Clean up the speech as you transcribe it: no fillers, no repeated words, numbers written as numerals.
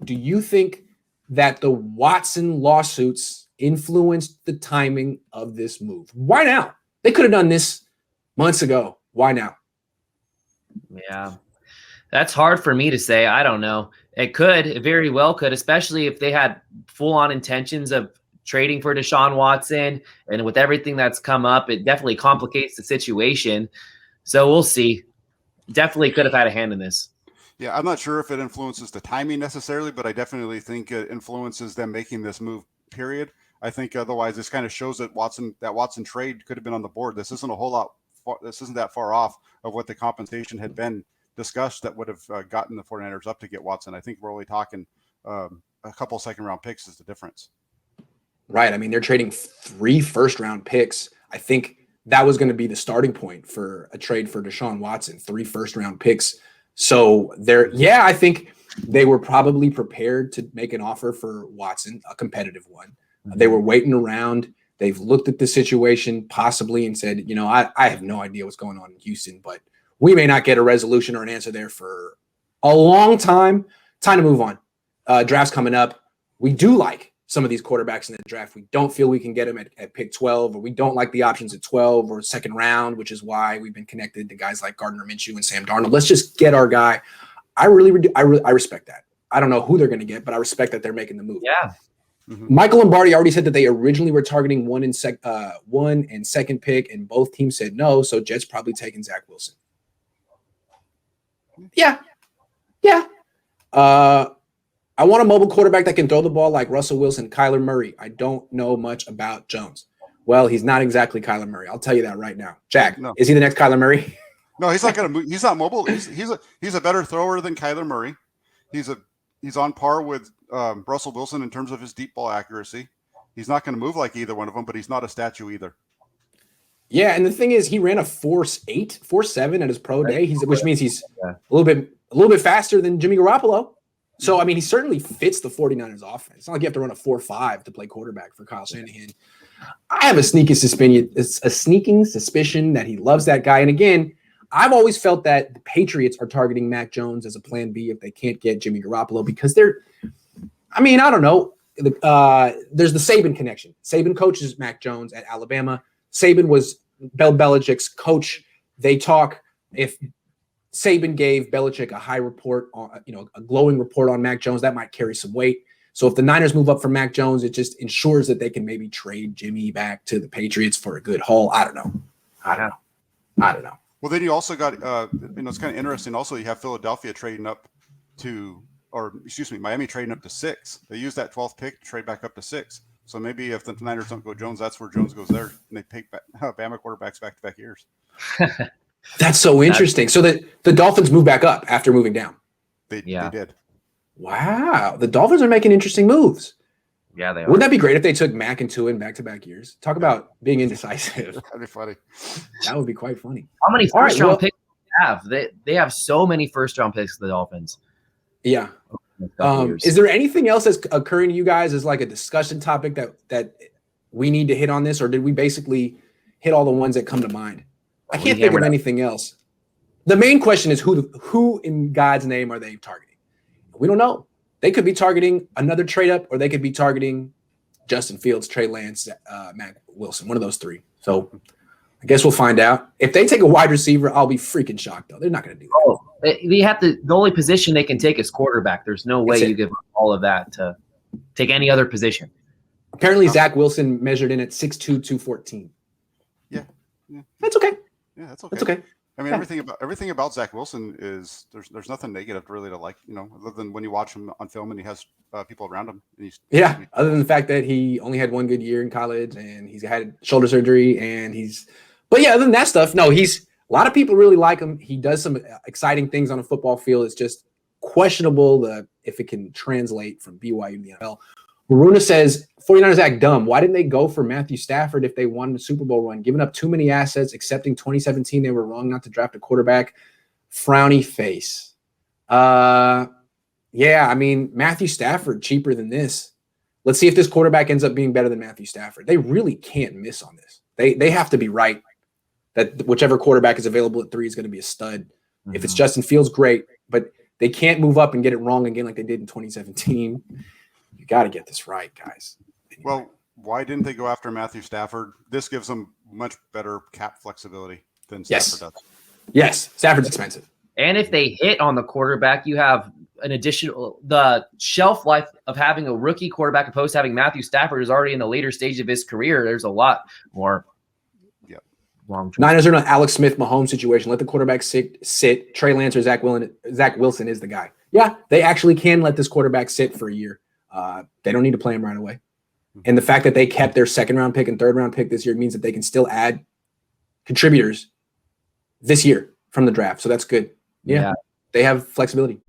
do you think that the Watson lawsuits influenced the timing of this move? Why now? They could have done this months ago. Why now? Yeah, that's hard for me to say. I don't know. It very well could, especially if they had full-on intentions of trading for Deshaun Watson. And with everything that's come up, it definitely complicates the situation. So we'll see. Definitely could have had a hand in this. Yeah, I'm not sure if it influences the timing necessarily, but I definitely think it influences them making this move, period. I think otherwise this kind of shows that Watson trade could have been on the board. This isn't a whole lot. This isn't that far off of what the compensation had been discussed that would have gotten the 49ers up to get Watson. I think we're only talking a couple second-round picks is the difference. Right. I mean, they're trading 3 first-round picks. I think that was going to be the starting point for a trade for Deshaun Watson, 3 first-round picks. So I think they were probably prepared to make an offer for Watson, a competitive one. They were waiting around. They've looked at the situation possibly and said, I have no idea what's going on in Houston, but we may not get a resolution or an answer there for a long time. Time to move on. Draft's coming up. We do like some of these quarterbacks in the draft. We don't feel we can get them at pick 12, or we don't like the options at 12 or second round, which is why we've been connected to guys like Gardner Minshew and Sam Darnold. Let's just get our guy. I respect that. I don't know who they're going to get, but I respect that they're making the move. Yeah. Mm-hmm. Michael Lombardi already said that they originally were targeting 1 and 2nd pick, and both teams said no. So Jets probably taking Zach Wilson. Yeah. I want a mobile quarterback that can throw the ball like Russell Wilson, Kyler Murray. I don't know much about Jones. Well, he's not exactly Kyler Murray. I'll tell you that right now. Jack, Is he the next Kyler Murray? No, he's not going to move. He's not mobile. He's a better thrower than Kyler Murray. He's on par with Russell Wilson in terms of his deep ball accuracy. He's not going to move like either one of them, but he's not a statue either. Yeah, and the thing is, he ran a 4.8, 4.7 at his pro day, which means he's a little bit faster than Jimmy Garoppolo. So, I mean, he certainly fits the 49ers offense. It's not like you have to run a 4.5 to play quarterback for Kyle Shanahan. I have a sneaking suspicion that he loves that guy. And again, I've always felt that the Patriots are targeting Mac Jones as a plan B if they can't get Jimmy Garoppolo because I don't know. There's the Saban connection. Saban coaches Mac Jones at Alabama. Saban was Bill Belichick's coach. They talk. If Saban gave Belichick a high report on, a glowing report on Mac Jones, that might carry some weight. So if the Niners move up for Mac Jones, it just ensures that they can maybe trade Jimmy back to the Patriots for a good haul. I don't know. Well, then you also got, it's kind of interesting. Also, you have Philadelphia trading up Miami trading up to 6. They use that 12th pick to trade back up to 6. So maybe if the Niners don't go Jones, that's where Jones goes there, and they pick Bama quarterbacks back-to-back years. That's so interesting. So the Dolphins moved back up after moving down. They did. Wow. The Dolphins are making interesting moves. Yeah, they are. Wouldn't that be great if they took Mac and Tua in back-to-back years? Talk about being indecisive. That'd be funny. That would be quite funny. How many first-round picks do they have? They have so many first-round picks, the Dolphins. Yeah. Is there anything else that's occurring to you guys as like a discussion topic that we need to hit on this, or did we basically hit all the ones that come to mind? I can't think of anything else. The main question is who in God's name are they targeting? We don't know. They could be targeting another trade up, or they could be targeting Justin Fields, Trey Lance, Mac Wilson, one of those 3. So I guess we'll find out. If they take a wide receiver, I'll be freaking shocked, though. They're not going to do that. The only position they can take is quarterback. There's no way you give all of that to take any other position. Apparently, Zach Wilson measured in at 6'2", 214. Yeah. That's okay. Yeah, that's okay. That's okay. I mean, everything about Zach Wilson is there's nothing negative really to like, other than when you watch him on film and he has people around him. Other than the fact that he only had one good year in college and he's had shoulder surgery other than that stuff, no, a lot of people really like him. He does some exciting things on a football field. It's just questionable if it can translate from BYU to the NFL. Maruna says, 49ers act dumb. Why didn't they go for Matthew Stafford if they won the Super Bowl run? Giving up too many assets, accepting 2017 they were wrong not to draft a quarterback. Frowny face. Matthew Stafford cheaper than this. Let's see if this quarterback ends up being better than Matthew Stafford. They really can't miss on this. They have to be right that whichever quarterback is available at 3 is going to be a stud. Mm-hmm. If it's Justin Fields, great. But They can't move up and get it wrong again like they did in 2017. You got to get this right, guys. Anyway. Well, why didn't they go after Matthew Stafford? This gives them much better cap flexibility than Stafford does. Yes, Stafford's expensive. And if they hit on the quarterback, you have an additional, the shelf life of having a rookie quarterback opposed to having Matthew Stafford is already in the later stage of his career. There's a lot more. Niners are in an Alex Smith Mahomes situation. Let the quarterback sit. Trey Lance or Zach Wilson is the guy. Yeah, they actually can let this quarterback sit for a year. They don't need to play him right away. And the fact that they kept their second round pick and third round pick this year means that they can still add contributors this year from the draft. So that's good. Yeah. They have flexibility.